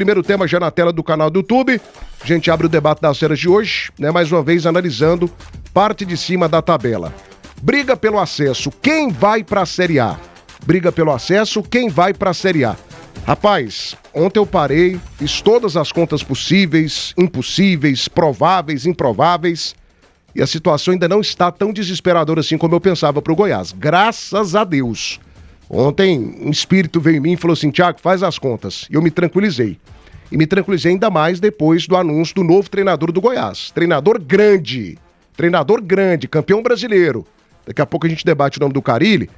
Primeiro tema já na tela do canal do YouTube. A gente abre o debate das feras de hoje, né? Mais uma vez analisando parte de cima da tabela. Briga pelo acesso, quem vai pra Série A? Briga pelo acesso, quem vai pra Série A? Rapaz, ontem eu parei, fiz todas as contas possíveis, impossíveis, prováveis, improváveis, e a situação ainda não está tão desesperadora assim como eu pensava pro Goiás. Graças a Deus. Ontem um espírito veio em mim e falou assim: Thiago, faz as contas. E eu me tranquilizei. E me tranquilizei ainda mais depois do anúncio do novo treinador do Goiás. Treinador grande, campeão brasileiro. Daqui a pouco a gente debate o nome do Carille.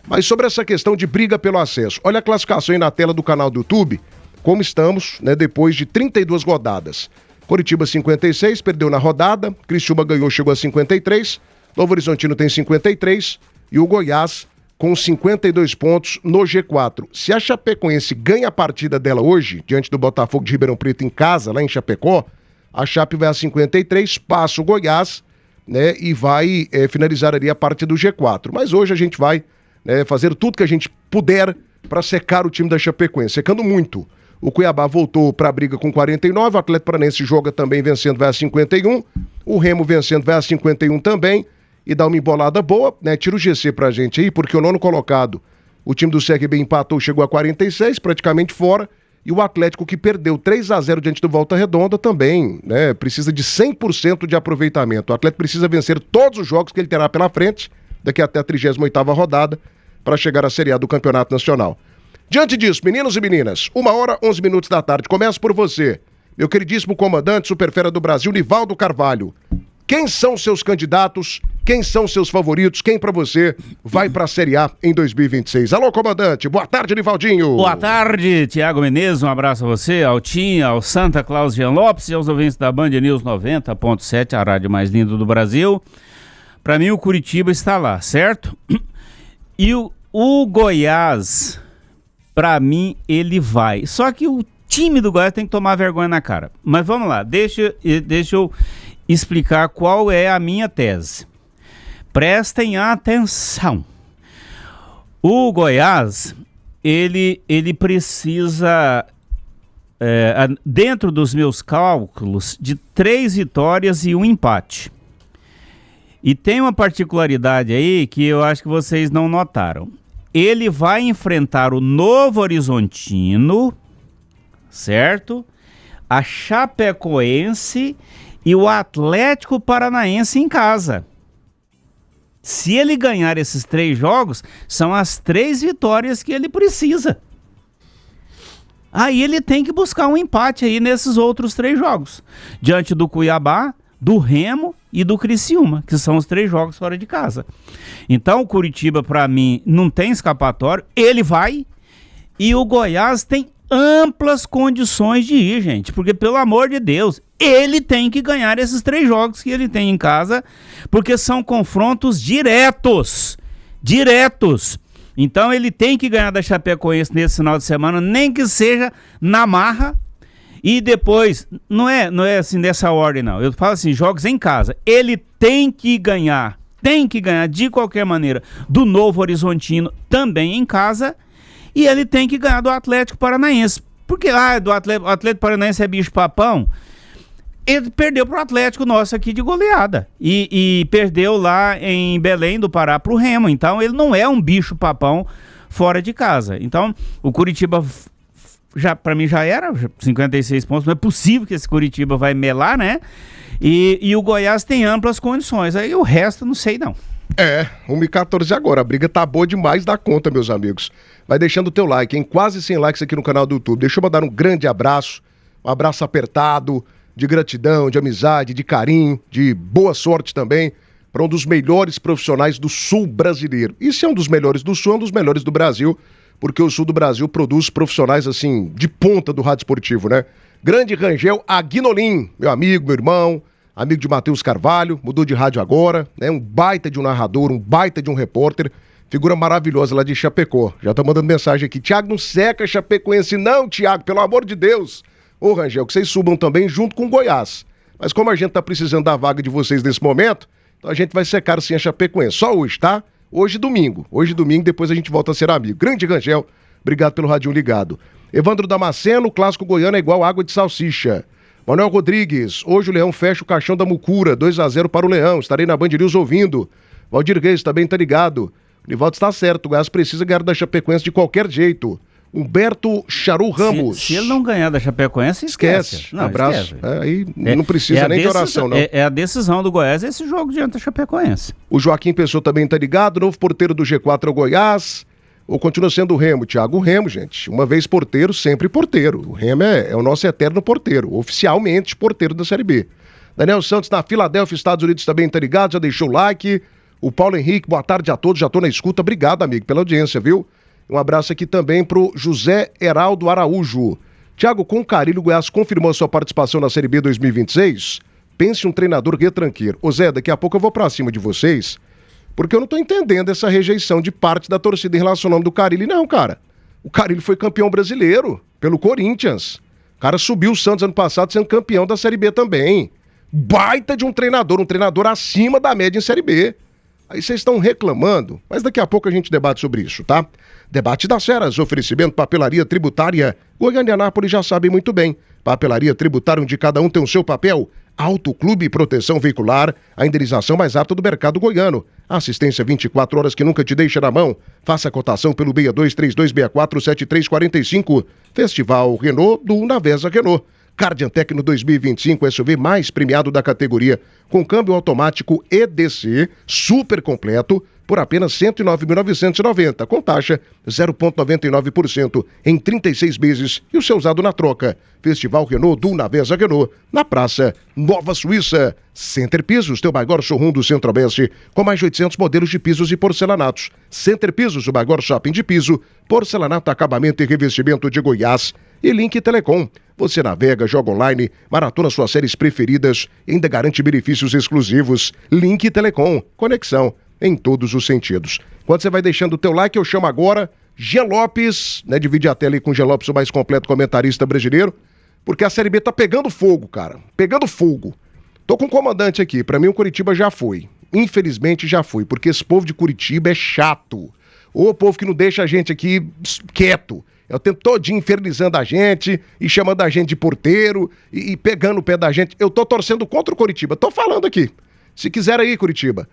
Mas sobre essa questão de briga pelo acesso, olha a classificação aí na tela do canal do YouTube, como estamos, né, depois de 32 rodadas. Coritiba 56, perdeu na rodada, Criciúma ganhou, chegou a 53, Novo Horizontino tem 53 e o Goiás com 52 pontos no G4. Se a Chapecoense ganha a partida dela hoje, diante do Botafogo de Ribeirão Preto em casa, lá em Chapecó, a Chape vai a 53, passa o Goiás, né, e vai finalizar ali a parte do G4. Mas hoje a gente vai fazer tudo que a gente puder para secar o time da Chapecoense, secando muito. O Cuiabá voltou para a briga com 49, o Atlético Paranaense joga também vencendo, vai a 51, o Remo vencendo, vai a 51 também, e dá uma embolada boa, né? Tira o GC pra gente aí, porque o nono colocado, o time do CRB empatou, chegou a 46, praticamente fora, e o Atlético que perdeu 3-0 diante do Volta Redonda também, né? Precisa de 100% de aproveitamento. O Atlético precisa vencer todos os jogos que ele terá pela frente, daqui até a 38ª rodada, para chegar à Série A do Campeonato Nacional. Diante disso, meninos e meninas, 1h11 da tarde, começo por você, meu queridíssimo comandante superfera do Brasil, Nivaldo Carvalho. Quem são seus candidatos? Quem são seus favoritos? Quem pra você vai pra Série A em 2026? Alô, comandante. Boa tarde, Nivaldinho. Boa tarde, Tiago Menezes. Um abraço a você, ao Tim, ao Santa Claus Jean Lopes e aos ouvintes da Band News 90.7, a rádio mais linda do Brasil. Pra mim, o Curitiba está lá, certo? E o Goiás, pra mim, ele vai. Só que o time do Goiás tem que tomar vergonha na cara. Mas vamos lá, deixa eu explicar qual é a minha tese. Prestem atenção. O Goiás, ele precisa, dentro dos meus cálculos, de 3 vitórias e 1 empate. E tem uma particularidade aí que eu acho que vocês não notaram. Ele vai enfrentar o Novo Horizontino, certo? A Chapecoense e o Atlético Paranaense em casa. Se ele ganhar esses 3 jogos, são as 3 vitórias que ele precisa. Aí ele tem que buscar um empate aí nesses outros 3 jogos. Diante do Cuiabá, do Remo e do Criciúma, que são os 3 jogos fora de casa. Então o Curitiba, para mim, não tem escapatório. Ele vai. E o Goiás tem amplas condições de ir, gente, porque pelo amor de Deus, ele tem que ganhar esses 3 jogos que ele tem em casa, porque são confrontos diretos, então ele tem que ganhar da Chapecoense nesse final de semana, nem que seja na marra, e depois, não é assim dessa ordem não, eu falo assim, jogos em casa, ele tem que ganhar de qualquer maneira do Novo Horizontino também em casa. E ele tem que ganhar do Atlético Paranaense. Porque o Atlético Paranaense é bicho papão. Ele perdeu pro Atlético nosso aqui de goleada. E perdeu lá em Belém do Pará pro Remo. Então ele não é um bicho papão fora de casa. Então o Curitiba, pra mim já era 56 pontos. Não é possível que esse Curitiba vai melar, né? E o Goiás tem amplas condições. Aí o resto não sei não. 1h14 agora, a briga tá boa demais da conta, meus amigos. Vai deixando o teu like, hein? Quase 100 likes aqui no canal do YouTube. Deixa eu mandar um grande abraço, um abraço apertado, de gratidão, de amizade, de carinho, de boa sorte também, para um dos melhores profissionais do sul brasileiro. E se é um dos melhores do sul, é um dos melhores do Brasil, porque o sul do Brasil produz profissionais, assim, de ponta do rádio esportivo, né? Grande Rangel Aguinolin, meu amigo, meu irmão, amigo de Matheus Carvalho, mudou de rádio agora, né? Um baita de um narrador, um baita de um repórter, figura maravilhosa lá de Chapecó. Já tá mandando mensagem aqui, Thiago, não seca Chapecoense não, Thiago, pelo amor de Deus. Ô, Rangel, que vocês subam também junto com o Goiás. Mas como a gente tá precisando da vaga de vocês nesse momento, então a gente vai secar sim a Chapecoense. Só hoje, tá? Hoje domingo, depois a gente volta a ser amigo. Grande Rangel, obrigado pelo radinho ligado. Evandro Damasceno, clássico goiano é igual água de salsicha. Manuel Rodrigues, hoje o Leão fecha o caixão da mucura, 2-0 para o Leão, estarei na Band News ouvindo. Valdir Reis também tá ligado. O Nivaldo está certo, o Goiás precisa ganhar da Chapecoense de qualquer jeito. Humberto Charu Ramos. Se ele não ganhar da Chapecoense, esquece. Não, abraço. Aí não precisa nem de oração, não. É a decisão do Goiás esse jogo diante da Chapecoense. O Joaquim Pessoa também tá ligado. Novo porteiro do G4 é o Goiás. Ou continua sendo o Remo, Thiago? O Remo, gente. Uma vez porteiro, sempre porteiro. O Remo é o nosso eterno porteiro. Oficialmente porteiro da Série B. Daniel Santos na Filadélfia, Estados Unidos também tá ligado. Já deixou o like. O Paulo Henrique, boa tarde a todos. Já tô na escuta. Obrigado, amigo, pela audiência, viu? Um abraço aqui também pro José Heraldo Araújo. Thiago, com o Carille, o Goiás confirmou a sua participação na Série B 2026? Pense um treinador retranqueiro. Ô Zé, daqui a pouco eu vou pra cima de vocês, porque eu não tô entendendo essa rejeição de parte da torcida em relação ao nome do Carille, não, cara. O Carille foi campeão brasileiro pelo Corinthians. O cara subiu o Santos ano passado sendo campeão da Série B também. Baita de um treinador acima da média em Série B. Aí vocês estão reclamando, mas daqui a pouco a gente debate sobre isso, tá? Debate das Feras, oferecimento papelaria tributária. Goiânia e Anápolis já sabem muito bem. Papelaria tributária onde cada um tem o seu papel. Auto Clube Proteção Veicular, a indenização mais rápida do mercado goiano. Assistência 24 horas que nunca te deixa na mão. Faça a cotação pelo 6232647345. Festival Renault do Navesa Renault. Cardiantec no 2025, SUV mais premiado da categoria, com câmbio automático EDC, super completo, por apenas R$ 109.990, com taxa 0,99% em 36 meses e o seu usado na troca. Festival Renault do Navesa Renault, na Praça Nova Suíça. Center Pisos, teu maior showroom do Centro-Oeste, com mais de 800 modelos de pisos e porcelanatos. Center Pisos, o maior shopping de piso, porcelanato, acabamento e revestimento de Goiás. E Link Telecom. Você navega, joga online, maratona suas séries preferidas e ainda garante benefícios exclusivos. Link Telecom. Conexão em todos os sentidos. Quando você vai deixando o teu like, eu chamo agora Jean Lopes, né? Divide a tela aí com o Jean Lopes, o mais completo comentarista brasileiro, porque a Série B tá pegando fogo, cara. Pegando fogo. Tô com um comandante aqui. Pra mim o Curitiba já foi. Infelizmente já foi, porque esse povo de Curitiba é chato. O povo que não deixa a gente aqui quieto. É o tempo todinho infernizando a gente e chamando a gente de porteiro e pegando o pé da gente. Eu tô torcendo contra o Curitiba. Tô falando aqui. Se quiser aí, Curitiba,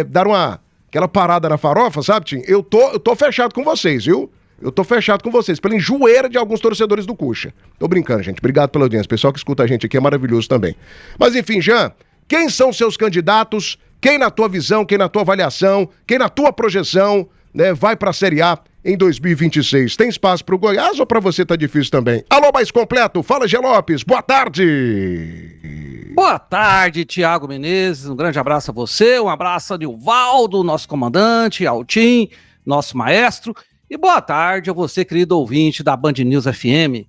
dar aquela parada na farofa, sabe, Tim? Eu tô fechado com vocês, viu? Eu tô fechado com vocês, pela enjoeira de alguns torcedores do Cuxa. Tô brincando, gente. Obrigado pela audiência. O pessoal que escuta a gente aqui é maravilhoso também. Mas enfim, Jean, quem são seus candidatos? Quem na tua visão, quem na tua avaliação, quem na tua projeção, né, vai pra Série A em 2026? Tem espaço pro Goiás ou pra você tá difícil também? Alô, mais completo. Fala, Jean Lopes. Boa tarde. Boa tarde, Thiago Menezes. Um grande abraço a você. Um abraço a Nilvaldo, nosso comandante, ao Tim, nosso maestro. E boa tarde a você, querido ouvinte da Band News FM.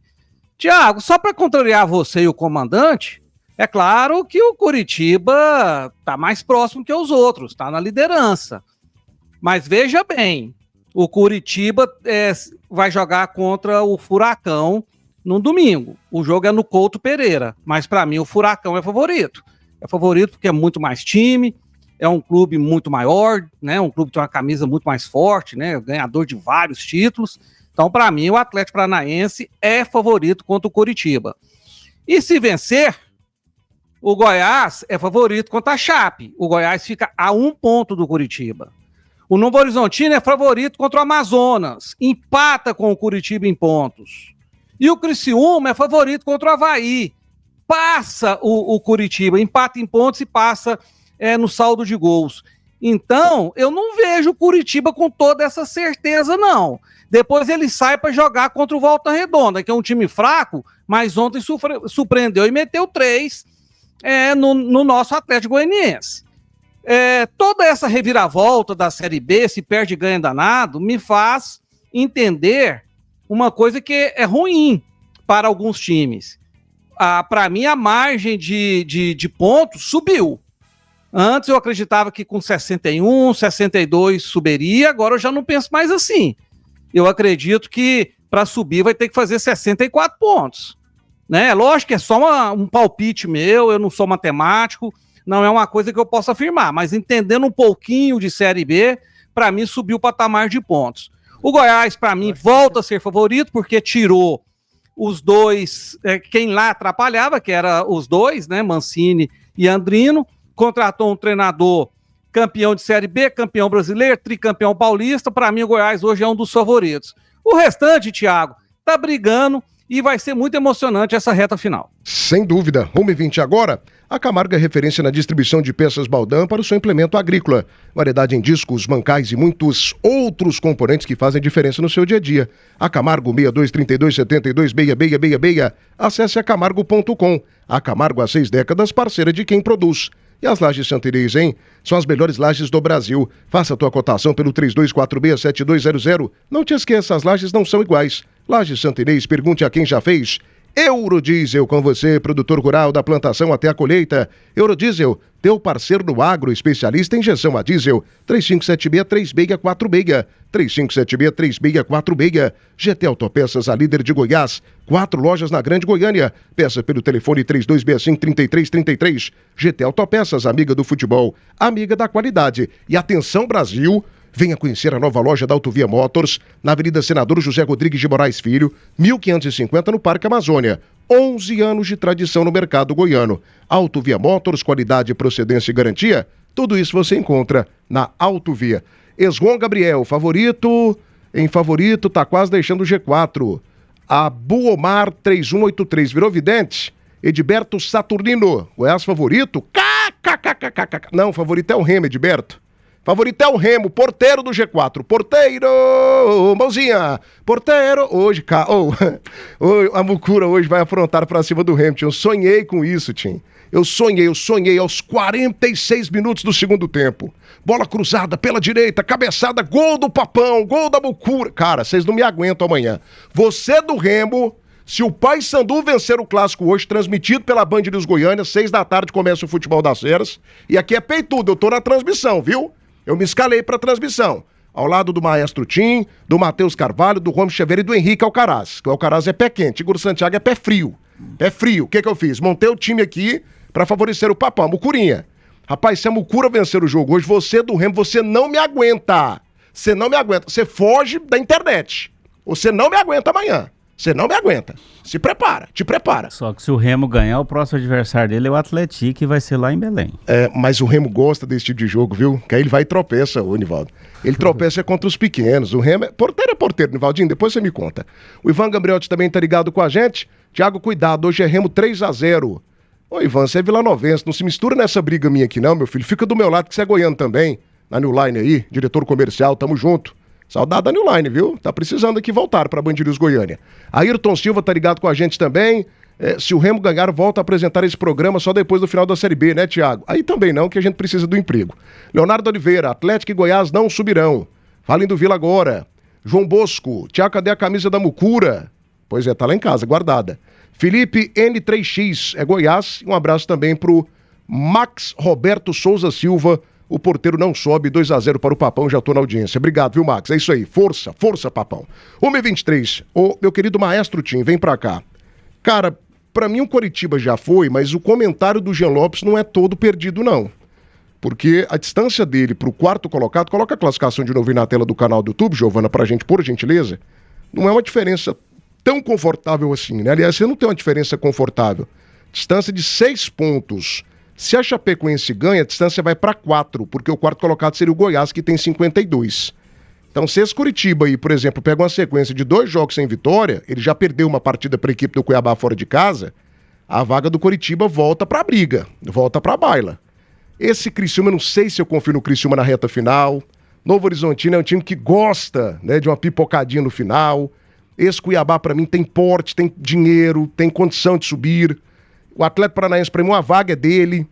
Thiago, só para contrariar você e o comandante, é claro que o Curitiba tá mais próximo que os outros, tá na liderança. Mas veja bem, o Curitiba vai jogar contra o Furacão no domingo. O jogo é no Couto Pereira, mas para mim o Furacão é favorito. É favorito porque é muito mais time, é um clube muito maior, né? Um clube que tem uma camisa muito mais forte, né? Ganhador de vários títulos. Então, para mim, o Atlético Paranaense é favorito contra o Curitiba. E se vencer, o Goiás é favorito contra a Chape. O Goiás fica a 1 ponto do Curitiba. O Novo Horizontino é favorito contra o Amazonas. Empata com o Curitiba em pontos. E o Criciúma é favorito contra o Avaí. Passa o Curitiba, empata em pontos e passa no saldo de gols. Então, eu não vejo o Curitiba com toda essa certeza, não. Depois ele sai para jogar contra o Volta Redonda, que é um time fraco, mas ontem surpreendeu e meteu 3 no nosso Atlético Goianiense. Toda essa reviravolta da Série B, se perde e ganha danado, me faz entender uma coisa que é ruim para alguns times. Para mim, a margem de pontos subiu. Antes eu acreditava que com 61, 62 subiria, agora eu já não penso mais assim. Eu acredito que para subir vai ter que fazer 64 pontos. Né? Lógico que é só um palpite meu, eu não sou matemático, não é uma coisa que eu possa afirmar, mas entendendo um pouquinho de Série B, para mim subiu o patamar de pontos. O Goiás, para mim, volta a ser favorito, porque tirou os dois, quem lá atrapalhava, que era os dois, né, Mancini e Andrino, contratou um treinador campeão de Série B, campeão brasileiro, tricampeão paulista. Para mim, o Goiás hoje é um dos favoritos. O restante, Thiago, tá brigando e vai ser muito emocionante essa reta final. Sem dúvida. 1h20 agora. A Camargo é referência na distribuição de peças Baldan para o seu implemento agrícola. Variedade em discos, mancais e muitos outros componentes que fazem diferença no seu dia a dia. A Camargo 6232726666. Acesse acamargo.com. A Camargo há 6 décadas, parceira de quem produz. E as lajes Santinês, hein? São as melhores lajes do Brasil. Faça a tua cotação pelo 3246-7200. Não te esqueça, as lajes não são iguais. Lajes Santinês, pergunte a quem já fez. Eurodiesel com você, produtor rural da plantação até a colheita. Eurodiesel, teu parceiro no agro, especialista em injeção a diesel. 3576-3646. 3576-3646. GT Autopeças, a líder de Goiás. 4 lojas na Grande Goiânia. Peça pelo telefone 3265-3333. GT Autopeças, amiga do futebol, amiga da qualidade. E atenção, Brasil! Venha conhecer a nova loja da Autovia Motors, na Avenida Senador José Rodrigues de Moraes Filho, 1550, no Parque Amazônia. 11 anos de tradição no mercado goiano. Autovia Motors, qualidade, procedência e garantia, tudo isso você encontra na Autovia. Esgon Gabriel, favorito, tá quase deixando o G4. A Buomar 3183, virou vidente? Edberto Saturnino, Goiás favorito? Não, favorito é o Remo, Edberto. Favorito é o Remo, porteiro do G4. Porteiro, mãozinha. Porteiro, hoje, a Mucura hoje vai afrontar pra cima do Remo, Tim. Eu sonhei com isso, Tim. Eu sonhei aos 46 minutos do segundo tempo. Bola cruzada pela direita, cabeçada, gol do Papão, gol da Mucura. Cara, vocês não me aguentam amanhã. Você do Remo, se o Paysandu vencer o clássico hoje, transmitido pela Band News Goiânia, 6 da tarde começa o Futebol das Feras. E aqui é peitudo, eu tô na transmissão, viu? Eu me escalei pra transmissão, ao lado do Maestro Tim, do Matheus Carvalho, do Romo Xavier e do Henrique Alcaraz. Que o Alcaraz é pé quente, Igor Santiago é pé frio. Pé frio. O que eu fiz? Montei o time aqui pra favorecer o Papão, a Mucurinha. Rapaz, se a Mucura vencer o jogo hoje, você do Remo, você não me aguenta. Você não me aguenta. Você foge da internet. Você não me aguenta amanhã. Você não me aguenta. Se prepara, te prepara. Só que se o Remo ganhar, o próximo adversário dele é o Atlético, que vai ser lá em Belém. Mas o Remo gosta desse tipo de jogo, viu? Que aí ele vai e tropeça, ô Nivaldo. Ele tropeça contra os pequenos. O Remo é porteiro, Nivaldinho, depois você me conta. O Ivan Gambriotti também tá ligado com a gente. Thiago, cuidado, hoje é Remo 3-0. Ô Ivan, você é vilanovense, não se mistura nessa briga minha aqui não, meu filho. Fica do meu lado que você é goiano também. Na New Line aí, diretor comercial, tamo junto. Saudade da New Line, viu? Tá precisando aqui voltar pra Band News Goiânia. Ayrton Silva tá ligado com a gente também. Se o Remo ganhar, volta a apresentar esse programa só depois do final da Série B, né, Thiago? Aí também não, que a gente precisa do emprego. Leonardo Oliveira, Atlético e Goiás não subirão. Falem do Vila agora. João Bosco, Thiago, cadê a camisa da Mucura? Pois é, tá lá em casa, guardada. Felipe N3X, é Goiás. Um abraço também pro Max Roberto Souza Silva. O porteiro não sobe, 2-0 para o Papão, já tô na audiência. Obrigado, viu, Max? É isso aí, força, Papão. 1h23, ô meu querido Maestro Tim, vem pra cá. Cara, pra mim o Coritiba já foi, mas o comentário do Jean Lopes não é todo perdido, não. Porque a distância dele pro quarto colocado, coloca a classificação de novo aí na tela do canal do YouTube, Giovana, pra gente, por gentileza, não é uma diferença tão confortável assim, né? Aliás, você não tem uma diferença confortável. Distância de 6 pontos. Se a Chapecoense ganha, a distância vai para 4, porque o quarto colocado seria o Goiás, que tem 52. Então, se esse Curitiba aí, por exemplo, pega uma sequência de 2 jogos sem vitória, ele já perdeu uma partida para a equipe do Cuiabá fora de casa, a vaga do Curitiba volta para a briga, volta para a baila. Esse Criciúma, eu não sei se eu confio no Criciúma na reta final. Novo Horizontino é um time que gosta, né, de uma pipocadinha no final. Esse Cuiabá, para mim, tem porte, tem dinheiro, tem condição de subir. O Atlético Paranaense, para mim, uma vaga é dele.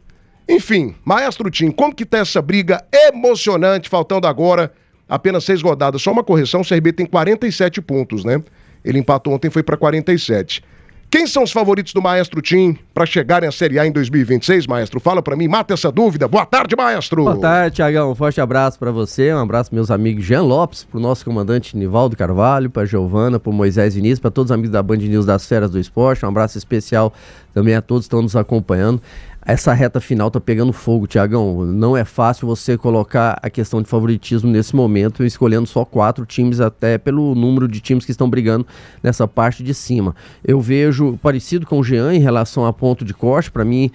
Enfim, Maestro Tim, como que tá essa briga emocionante, faltando agora apenas 6 rodadas? Só uma correção, o CRB tem 47 pontos, né? Ele empatou ontem, foi para 47. Quem são os favoritos do Maestro Tim para chegarem à Série A em 2026, Maestro? Fala para mim, mata essa dúvida. Boa tarde, Maestro! Boa tarde, Thiagão. Um forte abraço para você, um abraço meus amigos Jean Lopes, pro nosso comandante Nivaldo Carvalho, pra Giovana, pro Moisés Vinícius, para todos os amigos da Band News das Feras do Esporte. Um abraço especial também a todos que estão nos acompanhando. essa reta final tá pegando fogo, Tiagão. Não é fácil você colocar a questão de favoritismo nesse momento, escolhendo só 4 times, até pelo número de times que estão brigando nessa parte de cima. Eu vejo parecido com o Jean em relação a ponto de corte. Para mim,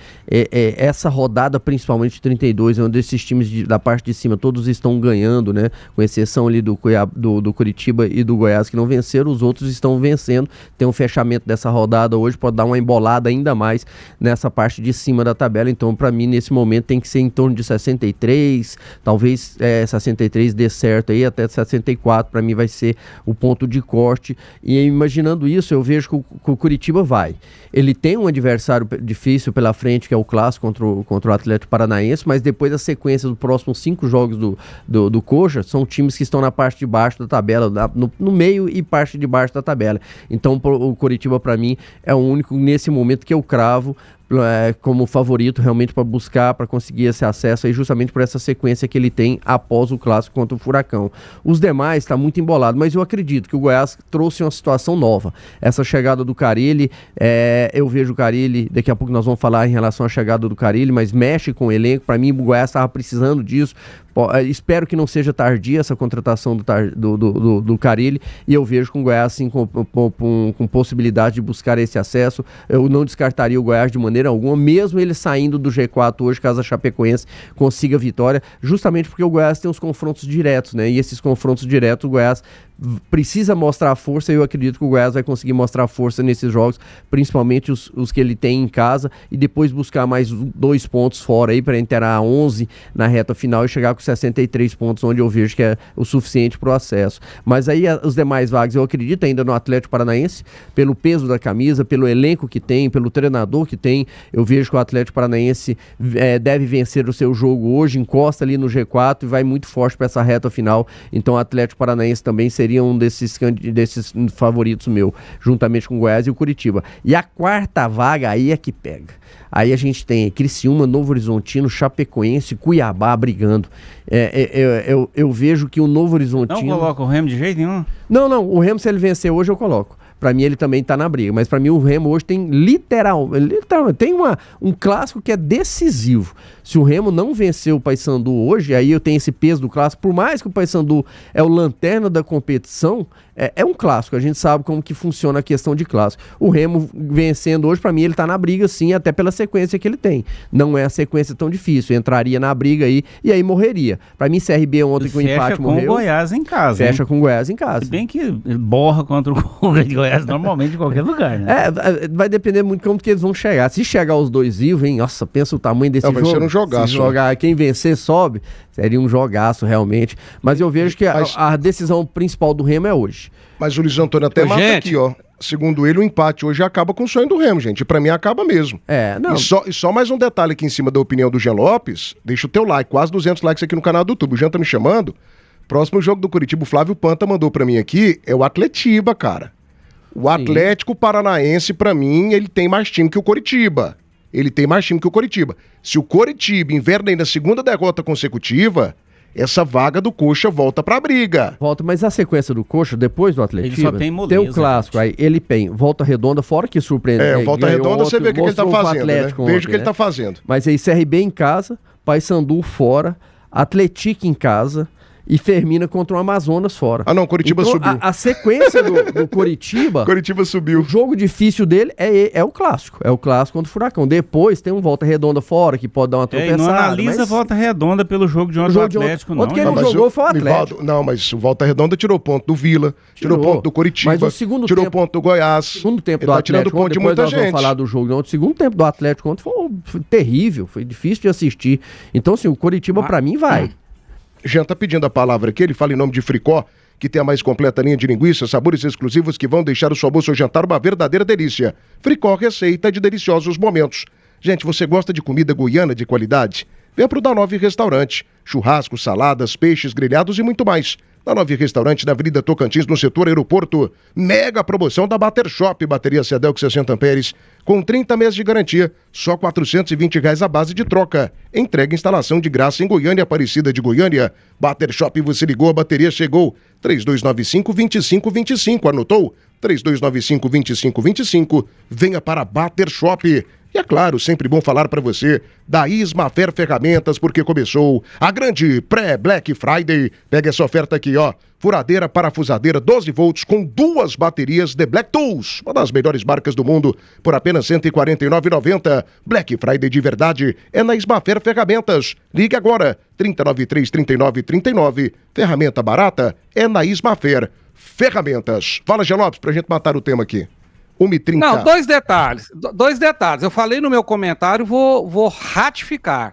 essa rodada, principalmente de 32, onde esses times da parte de cima todos estão ganhando, né? Com exceção ali do Curitiba e do Goiás, que não venceram, os outros estão vencendo. Tem um fechamento dessa rodada hoje, pode dar uma embolada ainda mais nessa parte de cima da tabela. Então, para mim, nesse momento tem que ser em torno de 63, talvez 63 dê certo aí, até 64 para mim vai ser o ponto de corte. E imaginando isso, eu vejo que o Curitiba vai. Ele tem um adversário difícil pela frente, que é o clássico contra o Atlético Paranaense, mas depois a sequência dos próximos 5 jogos do Coxa são times que estão na parte de baixo da tabela, no meio e parte de baixo da tabela. Então, o Curitiba, para mim, é o único nesse momento que eu cravo como favorito realmente para buscar, para conseguir esse acesso aí, justamente por essa sequência que ele tem após o clássico contra o Furacão. Os demais está muito embolado, mas eu acredito que o Goiás trouxe uma situação nova. Essa chegada do Carille, eu vejo o Carille, daqui a pouco nós vamos falar em relação à chegada do Carille, mas mexe com o elenco. Para mim o Goiás estava precisando disso. Espero que não seja tardia essa contratação do Carille, e eu vejo com o Goiás assim, com possibilidade de buscar esse acesso. Eu não descartaria o Goiás de maneira alguma, mesmo ele saindo do G4 hoje, caso a Chapecoense consiga vitória, justamente porque o Goiás tem os confrontos diretos, né? E esses confrontos diretos o Goiás precisa mostrar força, e eu acredito que o Goiás vai conseguir mostrar força nesses jogos, principalmente os que ele tem em casa, e depois buscar mais 2 pontos fora aí para inteirar 11 na reta final e chegar com 63 pontos, onde eu vejo que é o suficiente para o acesso. Mas aí os demais vagas, eu acredito ainda no Atlético Paranaense, pelo peso da camisa, pelo elenco que tem, pelo treinador que tem. Eu vejo que o Atlético Paranaense deve vencer o seu jogo hoje, encosta ali no G4 e vai muito forte para essa reta final. Então o Atlético Paranaense também seria um desses favoritos meu, juntamente com o Goiás e o Curitiba. E a quarta vaga aí é que pega. Aí a gente tem Criciúma, Novo Horizontino, Chapecoense, Cuiabá brigando. Eu vejo que o Novo Horizontino... Não coloca o Remo de jeito nenhum? Não, o Remo, se ele vencer hoje, eu coloco. Pra mim ele também tá na briga, mas pra mim o Remo hoje tem literalmente tem um clássico que é decisivo. Se o Remo não vencer o Paysandu hoje, aí eu tenho esse peso do clássico, por mais que o Paysandu é o lanterna da competição, é um clássico, a gente sabe como que funciona a questão de clássico. O Remo vencendo hoje, pra mim ele tá na briga sim, até pela sequência que ele tem. Não é a sequência tão difícil, entraria na briga aí e aí morreria. Pra mim CRB ontem com o empate morreu. Fecha com o Goiás em casa. Fecha com o Goiás em casa. Se bem que ele borra contra o Goiás normalmente em qualquer lugar, né? Vai depender muito de como que eles vão chegar. Se chegar os dois vivos, hein? Nossa, pensa o tamanho desse jogo. Vai ser um jogaço. Se jogar, quem vencer sobe, seria um jogaço realmente. Mas eu vejo que a decisão principal do Remo é hoje. Mas o Luiz Antônio até mata aqui, ó. Segundo ele, o empate hoje acaba com o sonho do Remo, gente. E pra mim acaba mesmo. Não. E só mais um detalhe aqui em cima da opinião do Jean Lopes. Deixa o teu like, quase 200 likes aqui no canal do YouTube. O Jean tá me chamando. Próximo jogo do Curitiba, o Flávio Panta mandou pra mim aqui, é o Atletiba, cara. O Atlético Paranaense, pra mim, ele tem mais time que o Coritiba. Se o Coritiba inverna ainda a segunda derrota consecutiva, essa vaga do Coxa volta pra briga. Volta, mas a sequência do Coxa, depois do Atlético, ele só tem moleza, tem o clássico, aí ele tem Volta Redonda, fora que surpreende. Volta Redonda, você vê o que ele tá fazendo, né? Veja o que ele tá fazendo. Mas aí CRB em casa, Paysandu fora, Atlético em casa, e termina contra o Amazonas fora. Não, Coritiba então, subiu. A sequência do Coritiba... Coritiba subiu. O jogo difícil dele é o clássico. É o clássico contra o Furacão. Depois tem um Volta Redonda fora, que pode dar uma tropeçada. Não analisa a Volta Redonda pelo jogo de ontem do Atlético, não. Outro que ele não jogou foi o Atlético. Mas o Volta Redonda tirou ponto do Vila, tirou ponto do Coritiba, mas o segundo tirou tempo, ponto do Goiás. O segundo tempo do tá Atlético, tirando ponto de depois muita nós gente. vamos falar do jogo. Não, o segundo tempo do Atlético ontem foi terrível, foi difícil de assistir. Então, assim, o Coritiba, pra mim, vai. Jean tá pedindo a palavra aqui, ele fala em nome de Fricó, que tem a mais completa linha de linguiças, sabores exclusivos que vão deixar o seu almoço ou jantar uma verdadeira delícia. Fricó, receita de deliciosos momentos. Gente, você gosta de comida goiana de qualidade? Venha pro Da9 Restaurante. Churrasco, saladas, peixes grelhados e muito mais. Da9 Restaurante, na Avenida Tocantins, no setor aeroporto. Mega promoção da Bater Shop, bateria Cedelco 60 amperes, com 30 meses de garantia, só R$ 420 a base de troca. Entrega e instalação de graça em Goiânia, Aparecida de Goiânia. Bater Shop, você ligou, a bateria chegou. 3295-2525, anotou? 3295-2525, venha para Bater Shop. E é claro, sempre bom falar para você da Ismafer Ferramentas, porque começou a grande pré-Black Friday. Pega essa oferta aqui, ó. Furadeira parafusadeira 12 volts com 2 baterias de Black Tools, uma das melhores marcas do mundo, por apenas R$ 149,90. Black Friday de verdade é na Ismafer Ferramentas. Ligue agora, 3093-3939. Ferramenta barata é na Ismafer Ferramentas. Fala, Jean Lopes, pra gente matar o tema aqui. 1h30. Não, dois detalhes. Eu falei no meu comentário, vou ratificar.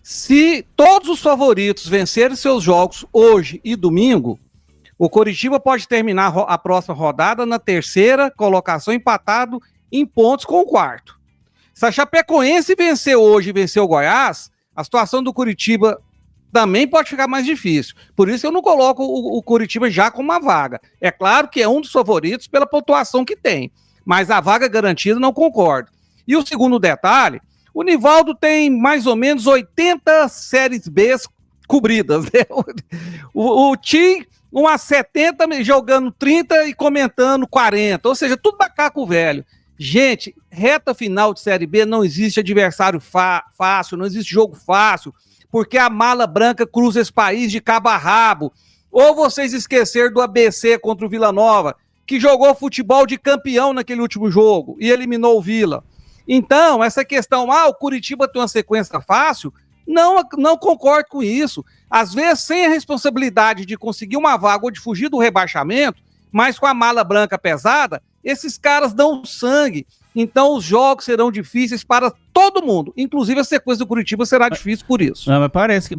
Se todos os favoritos vencerem seus jogos hoje e domingo, o Coritiba pode terminar a próxima rodada na 3ª colocação, empatado em pontos com o 4º. Se a Chapecoense vencer hoje e vencer o Goiás, a situação do Coritiba também pode ficar mais difícil. Por isso eu não coloco o Coritiba já com uma vaga. É claro que é um dos favoritos pela pontuação que tem, mas a vaga garantida não concordo. E o segundo detalhe, o Nivaldo tem mais ou menos 80 séries B cobridas, né? O Tim, umas 70 jogando 30 e comentando 40, ou seja, tudo macaco velho. Gente, reta final de Série B não existe adversário fácil, não existe jogo fácil, porque a mala branca cruza esse país de cabo a rabo. Ou vocês esqueceram do ABC contra o Vila Nova, que jogou futebol de campeão naquele último jogo e eliminou o Vila. Então, essa questão, o Coritiba tem uma sequência fácil, não concordo com isso. Às vezes, sem a responsabilidade de conseguir uma vaga ou de fugir do rebaixamento, mas com a mala branca pesada, esses caras dão sangue. Então, os jogos serão difíceis para todo mundo. Inclusive, a sequência do Coritiba será difícil por isso. Não, mas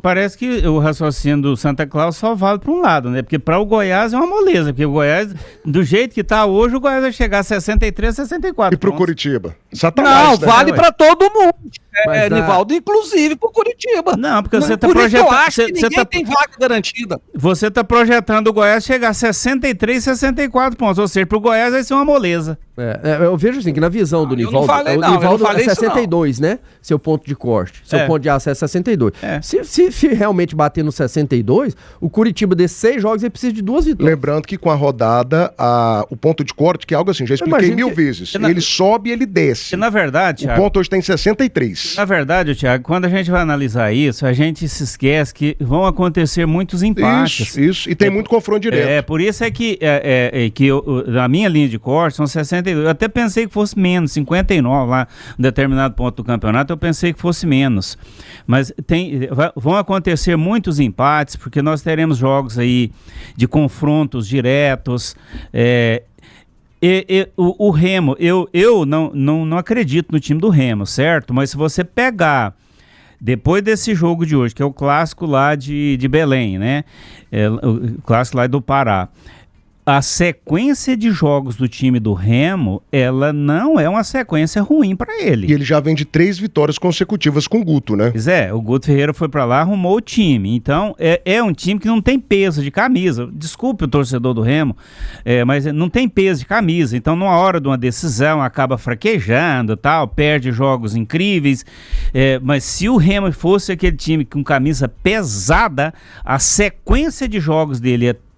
parece que o raciocínio do Santa Claus só vale para um lado, né? Porque para o Goiás é uma moleza. Porque o Goiás, do jeito que está hoje, o Goiás vai chegar a 63, 64. E para o Coritiba? Satanás, não, né? vale para todo mundo. Nivaldo, inclusive para o Coritiba. Não, porque você está projetando. Eu acho que ninguém tem vaga garantida. Você está projetando o Goiás chegar a 63, 64 pontos. Ou seja, para o Goiás vai ser uma moleza. Eu vejo assim, que na visão do Nivaldo, o Nivaldo é 62, né? Seu ponto de corte. Seu ponto de acesso é 62. Se realmente bater no 62, o Coritiba desses 6 jogos, ele precisa de 2 vitórias. Lembrando que com a rodada, o ponto de corte, que é algo assim, já expliquei mil vezes. Ele sobe e ele desce. Na verdade, Thiago, o ponto hoje está em 63. Na verdade, Thiago, quando a gente vai analisar isso, a gente se esquece que vão acontecer muitos empates. Isso. E tem muito confronto direto. Por isso é que, na minha linha de corte são 62. Eu até pensei que fosse menos, 59 lá, em determinado ponto do campeonato, eu pensei que fosse menos. Mas vão acontecer muitos empates, porque nós teremos jogos aí de confrontos diretos. O Remo, eu não acredito no time do Remo, certo? Mas se você pegar, depois desse jogo de hoje, que é o clássico lá de Belém, né? O clássico lá do Pará. A sequência de jogos do time do Remo, ela não é uma sequência ruim para ele. E ele já vem de 3 vitórias consecutivas com o Guto, né? Pois é, o Guto Ferreira foi para lá, arrumou o time. Então, é um time que não tem peso de camisa. Desculpe o torcedor do Remo, mas não tem peso de camisa. Então, numa hora de uma decisão, acaba fraquejando, tal, perde jogos incríveis. Mas se o Remo fosse aquele time com camisa pesada, a sequência de jogos dele até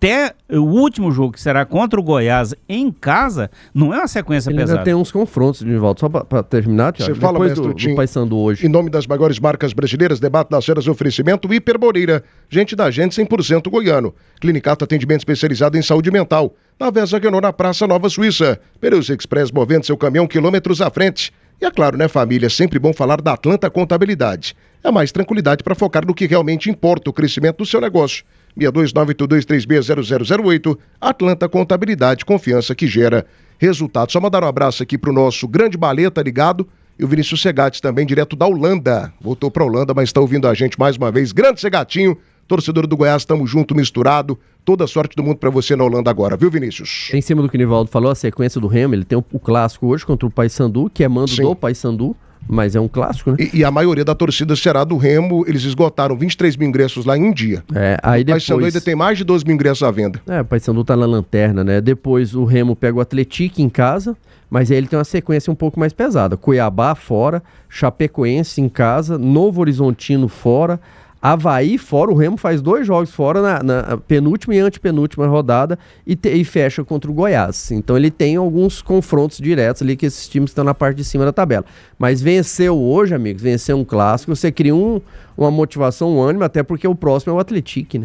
o último jogo, que será contra o Goiás em casa, não é uma sequência pesada. Ainda tem uns confrontos, Nivaldo, só para terminar, Thiago. Você fala, depois mestre do Paysandu hoje. Em nome das maiores marcas brasileiras, debate nas feiras, oferecimento Hiperboreira. Gente da gente 100% goiano. Clinicato, atendimento especializado em saúde mental. Na Vesa Renault, na Praça Nova Suíça. Pneus Express, movendo seu caminhão quilômetros à frente. E é claro, né, família? É sempre bom falar da Atlanta Contabilidade. É mais tranquilidade para focar no que realmente importa, o crescimento do seu negócio. 62982360008, Atlanta Contabilidade, confiança que gera resultado. Só mandar um abraço aqui pro nosso grande Baleta ligado e o Vinícius Segates também, direto da Holanda. Voltou pra Holanda, mas está ouvindo a gente mais uma vez. Grande Segatinho, torcedor do Goiás, tamo junto, misturado. Toda a sorte do mundo pra você na Holanda agora, viu, Vinícius? Em cima do que o Nivaldo falou, a sequência do Remo, ele tem o clássico hoje contra o Paysandu, que é mando do Paysandu. Mas é um clássico, né? E a maioria da torcida será do Remo. Eles esgotaram 23 mil ingressos lá em um dia. Aí depois... O Paysandu ainda tem mais de 12 mil ingressos à venda. O Paysandu tá na lanterna, né? Depois o Remo pega o Atlético em casa, mas aí ele tem uma sequência um pouco mais pesada. Cuiabá fora, Chapecoense em casa, Novo Horizontino fora, Avaí fora, o Remo faz 2 jogos fora na penúltima e antepenúltima rodada e fecha contra o Goiás. Então ele tem alguns confrontos diretos ali que esses times estão na parte de cima da tabela. Mas venceu hoje, amigos, vencer um clássico, você cria uma motivação, um ânimo, até porque o próximo é o Atlético, né?